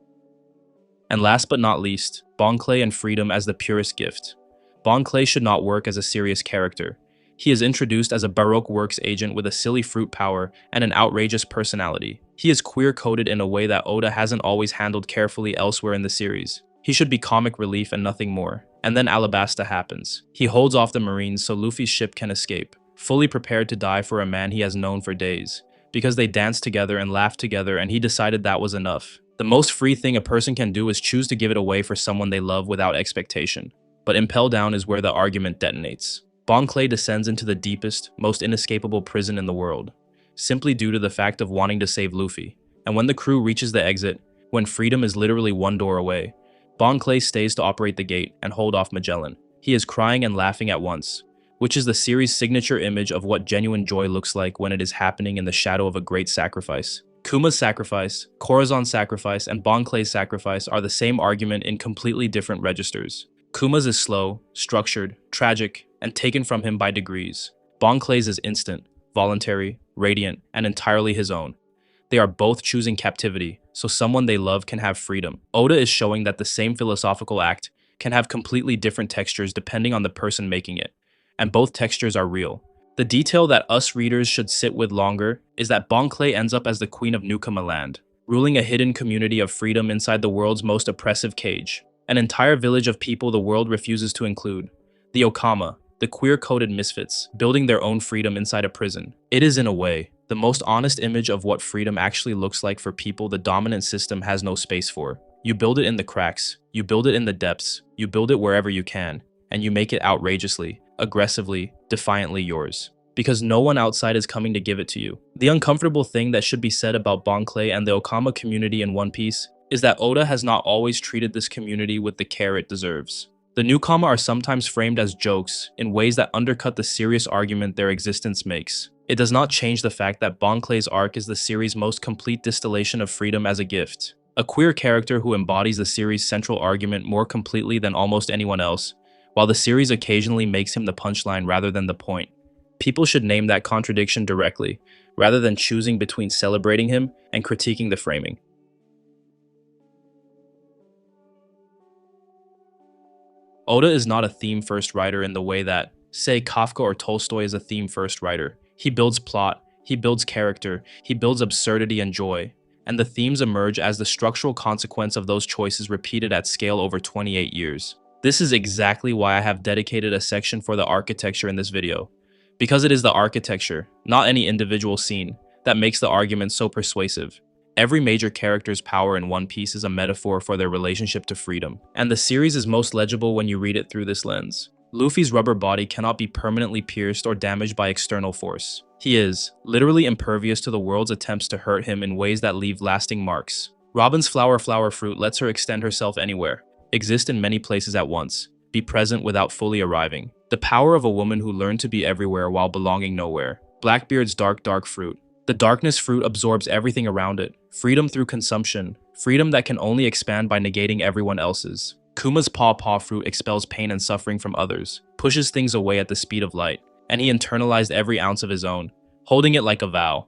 S1: And last but not least, Bon Clay and freedom as the purest gift. Bon Clay should not work as a serious character. He is introduced as a Baroque works agent with a silly fruit power and an outrageous personality. He is queer-coded in a way that Oda hasn't always handled carefully elsewhere in the series. He should be comic relief and nothing more. And then Alabasta happens. He holds off the Marines so Luffy's ship can escape, fully prepared to die for a man he has known for days. Because they danced together and laughed together and he decided that was enough. The most free thing a person can do is choose to give it away for someone they love without expectation. But Impel Down is where the argument detonates. Bon Clay descends into the deepest, most inescapable prison in the world, simply due to the fact of wanting to save Luffy. And when the crew reaches the exit, when freedom is literally one door away, Bon Clay stays to operate the gate and hold off Magellan. He is crying and laughing at once, which is the series' signature image of what genuine joy looks like when it is happening in the shadow of a great sacrifice. Kuma's sacrifice, Corazon's sacrifice, and Bon Clay's sacrifice are the same argument in completely different registers. Kuma's is slow, structured, tragic, and taken from him by degrees. Bon Clay's is instant, voluntary, radiant, and entirely his own. They are both choosing captivity, so someone they love can have freedom. Oda is showing that the same philosophical act can have completely different textures depending on the person making it, and both textures are real. The detail that us readers should sit with longer is that Bon Clay ends up as the queen of Nukama Land, ruling a hidden community of freedom inside the world's most oppressive cage. An entire village of people the world refuses to include. The Okama, the queer-coded misfits, building their own freedom inside a prison. It is, in a way, the most honest image of what freedom actually looks like for people the dominant system has no space for. You build it in the cracks, you build it in the depths, you build it wherever you can, and you make it outrageously, aggressively, defiantly yours. Because no one outside is coming to give it to you. The uncomfortable thing that should be said about Bon Clay and the Okama community in One Piece is that Oda has not always treated this community with the care it deserves. The Newcomer are sometimes framed as jokes in ways that undercut the serious argument their existence makes. It does not change the fact that Bon Clay's arc is the series' most complete distillation of freedom as a gift. A queer character who embodies the series' central argument more completely than almost anyone else, while the series occasionally makes him the punchline rather than the point. People should name that contradiction directly, rather than choosing between celebrating him and critiquing the framing. Oda is not a theme-first writer in the way that, say, Kafka or Tolstoy is a theme-first writer. He builds plot, he builds character, he builds absurdity and joy, and the themes emerge as the structural consequence of those choices repeated at scale over 28 years. This is exactly why I have dedicated a section for the architecture in this video. Because it is the architecture, not any individual scene, that makes the argument so persuasive. Every major character's power in One Piece is a metaphor for their relationship to freedom, and the series is most legible when you read it through this lens. Luffy's rubber body cannot be permanently pierced or damaged by external force. He is, literally impervious to the world's attempts to hurt him in ways that leave lasting marks. Robin's flower fruit lets her extend herself anywhere, exist in many places at once, be present without fully arriving. The power of a woman who learned to be everywhere while belonging nowhere. Blackbeard's dark fruit. The darkness fruit absorbs everything around it. Freedom through consumption. Freedom that can only expand by negating everyone else's. Kuma's paw fruit expels pain and suffering from others, pushes things away at the speed of light, and he internalized every ounce of his own, holding it like a vow.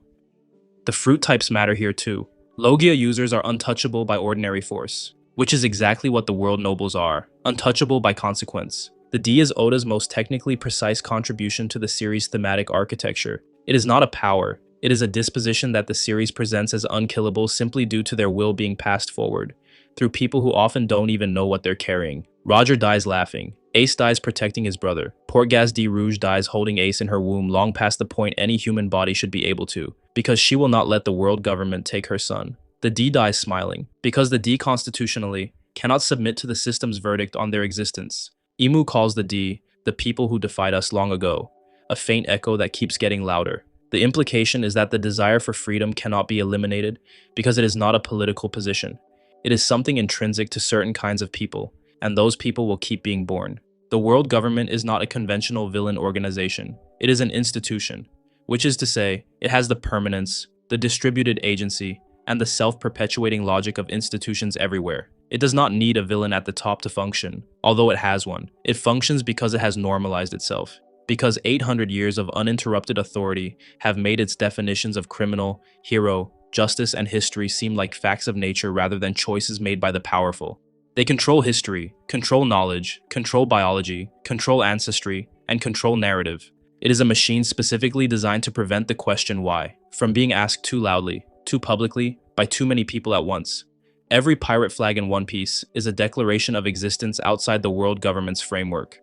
S1: The fruit types matter here too. Logia users are untouchable by ordinary force, which is exactly what the world nobles are, untouchable by consequence. The D is Oda's most technically precise contribution to the series' thematic architecture. It is not a power, it is a disposition that the series presents as unkillable simply due to their will being passed forward, through people who often don't even know what they're carrying. Roger dies laughing. Ace dies protecting his brother. Portgas de Rouge dies holding Ace in her womb long past the point any human body should be able to, because she will not let the world government take her son. The D dies smiling, because the D constitutionally cannot submit to the system's verdict on their existence. Imu calls the D, the people who defied us long ago, a faint echo that keeps getting louder. The implication is that the desire for freedom cannot be eliminated because it is not a political position. It is something intrinsic to certain kinds of people, and those people will keep being born. The world government is not a conventional villain organization. It is an institution, which is to say, it has the permanence, the distributed agency, and the self-perpetuating logic of institutions everywhere. It does not need a villain at the top to function, although it has one. It functions because it has normalized itself. Because 800 years of uninterrupted authority have made its definitions of criminal, hero, justice, and history seem like facts of nature rather than choices made by the powerful. They control history, control knowledge, control biology, control ancestry, and control narrative. It is a machine specifically designed to prevent the question why from being asked too loudly, too publicly, by too many people at once. Every pirate flag in One Piece is a declaration of existence outside the world government's framework.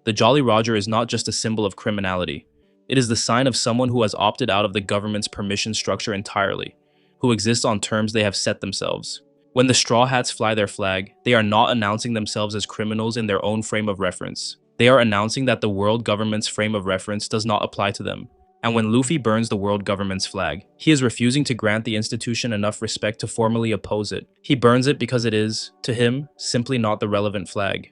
S1: The Jolly Roger is not just a symbol of criminality. It is the sign of someone who has opted out of the government's permission structure entirely, who exists on terms they have set themselves. When the Straw Hats fly their flag, they are not announcing themselves as criminals in their own frame of reference. They are announcing that the world government's frame of reference does not apply to them. And when Luffy burns the world government's flag, he is refusing to grant the institution enough respect to formally oppose it. He burns it because it is, to him, simply not the relevant flag.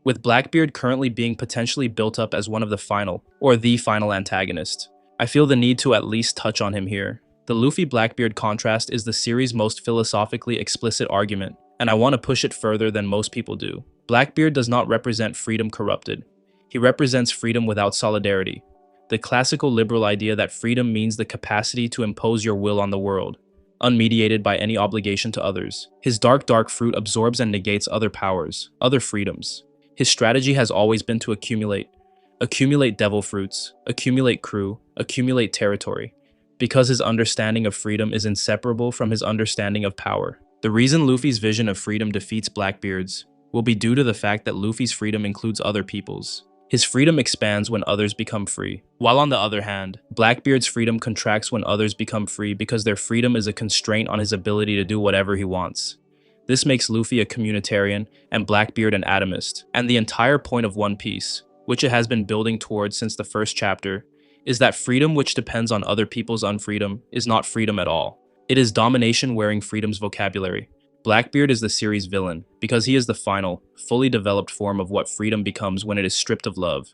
S1: With Blackbeard currently being potentially built up as one of the final, or the final antagonist, I feel the need to at least touch on him here. The Luffy-Blackbeard contrast is the series' most philosophically explicit argument, and I want to push it further than most people do. Blackbeard does not represent freedom corrupted. He represents freedom without solidarity. The classical liberal idea that freedom means the capacity to impose your will on the world, unmediated by any obligation to others. His dark fruit absorbs and negates other powers, other freedoms. His strategy has always been to accumulate devil fruits, accumulate crew, accumulate territory, because his understanding of freedom is inseparable from his understanding of power. The reason Luffy's vision of freedom defeats Blackbeard's will be due to the fact that Luffy's freedom includes other people's. His freedom expands when others become free, while on the other hand, Blackbeard's freedom contracts when others become free because their freedom is a constraint on his ability to do whatever he wants. This makes Luffy a communitarian and Blackbeard an atomist, and the entire point of One Piece, which it has been building towards since the first chapter, is that freedom which depends on other people's unfreedom is not freedom at all. It is domination wearing freedom's vocabulary. Blackbeard is the series' villain, because he is the final, fully developed form of what freedom becomes when it is stripped of love.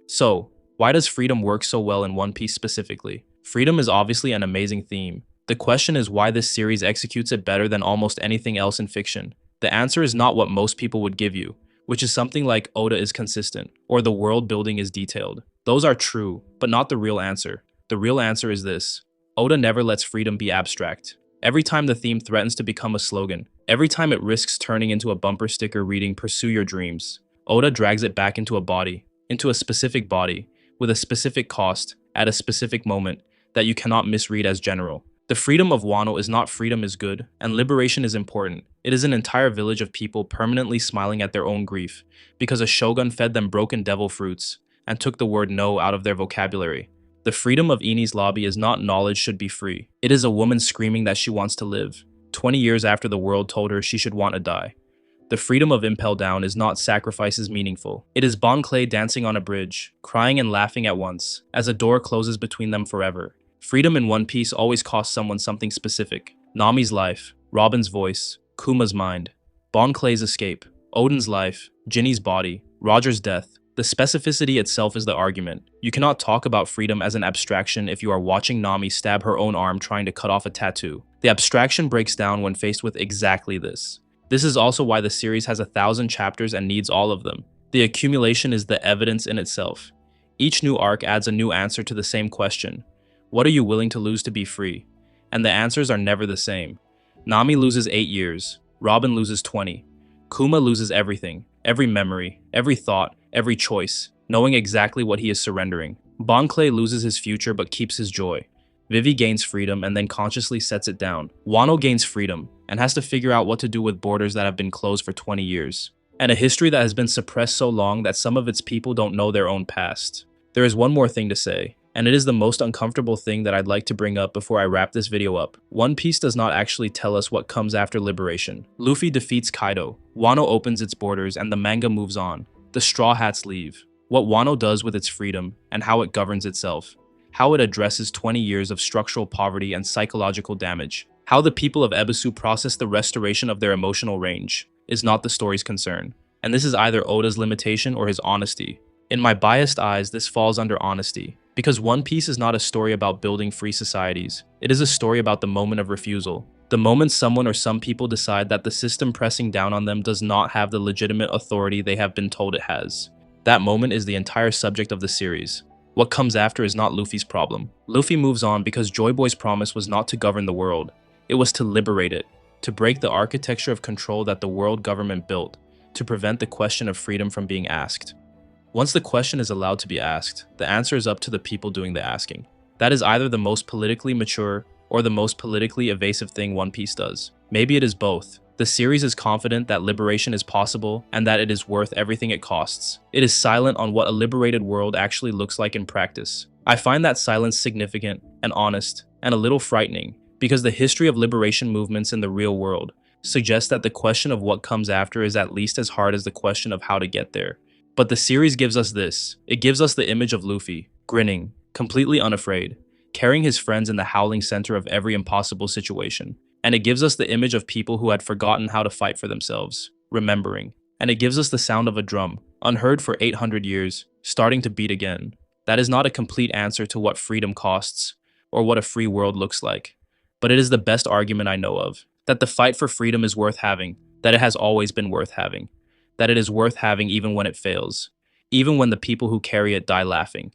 S1: So, why does freedom work so well in One Piece specifically? Freedom is obviously an amazing theme. The question is why this series executes it better than almost anything else in fiction. The answer is not what most people would give you, which is something like Oda is consistent, or the world building is detailed. Those are true, but not the real answer. The real answer is this: Oda never lets freedom be abstract. Every time the theme threatens to become a slogan, every time it risks turning into a bumper sticker reading "Pursue Your Dreams," Oda drags it back into a body, into a specific body, with a specific cost, at a specific moment, that you cannot misread as general. The freedom of Wano is not freedom is good, and liberation is important. It is an entire village of people permanently smiling at their own grief, because a shogun fed them broken devil fruits, and took the word no out of their vocabulary. The freedom of Eni's lobby is not knowledge should be free. It is a woman screaming that she wants to live. 20 years after the world told her she should want to die. The freedom of Impel Down is not sacrifices meaningful. It is Bon Clay dancing on a bridge, crying and laughing at once, as a door closes between them forever. Freedom in One Piece always costs someone something specific. Nami's life, Robin's voice, Kuma's mind, Bon Clay's escape, Odin's life, Ginny's body, Roger's death. The specificity itself is the argument. You cannot talk about freedom as an abstraction if you are watching Nami stab her own arm trying to cut off a tattoo. The abstraction breaks down when faced with exactly this. This is also why the series has 1,000 chapters and needs all of them. The accumulation is the evidence in itself. Each new arc adds a new answer to the same question. What are you willing to lose to be free? And the answers are never the same. Nami loses 8 years. Robin loses 20. Kuma loses everything. Every memory, every thought, every choice, knowing exactly what he is surrendering. Bon Clay loses his future but keeps his joy. Vivi gains freedom and then consciously sets it down. Wano gains freedom and has to figure out what to do with borders that have been closed for 20 years. And a history that has been suppressed so long that some of its people don't know their own past. There is one more thing to say, and it is the most uncomfortable thing that I'd like to bring up before I wrap this video up. One Piece does not actually tell us what comes after liberation. Luffy defeats Kaido, Wano opens its borders, and the manga moves on. The Straw Hats leave. What Wano does with its freedom, and how it governs itself. How it addresses 20 years of structural poverty and psychological damage. How the people of Ebisu process the restoration of their emotional range, is not the story's concern. And this is either Oda's limitation or his honesty. In my biased eyes, this falls under honesty. Because One Piece is not a story about building free societies. It is a story about the moment of refusal. The moment someone or some people decide that the system pressing down on them does not have the legitimate authority they have been told it has. That moment is the entire subject of the series. What comes after is not Luffy's problem. Luffy moves on because Joy Boy's promise was not to govern the world. It was to liberate it, to break the architecture of control that the world government built, to prevent the question of freedom from being asked. Once the question is allowed to be asked, the answer is up to the people doing the asking. That is either the most politically mature or the most politically evasive thing One Piece does. Maybe it is both. The series is confident that liberation is possible and that it is worth everything it costs. It is silent on what a liberated world actually looks like in practice. I find that silence significant and honest and a little frightening because the history of liberation movements in the real world suggests that the question of what comes after is at least as hard as the question of how to get there. But the series gives us this. It gives us the image of Luffy, grinning, completely unafraid, carrying his friends in the howling center of every impossible situation. And it gives us the image of people who had forgotten how to fight for themselves, remembering. And it gives us the sound of a drum, unheard for 800 years, starting to beat again. That is not a complete answer to what freedom costs, or what a free world looks like. But it is the best argument I know of, that the fight for freedom is worth having, that it has always been worth having. That it is worth having even when it fails, even when the people who carry it die laughing.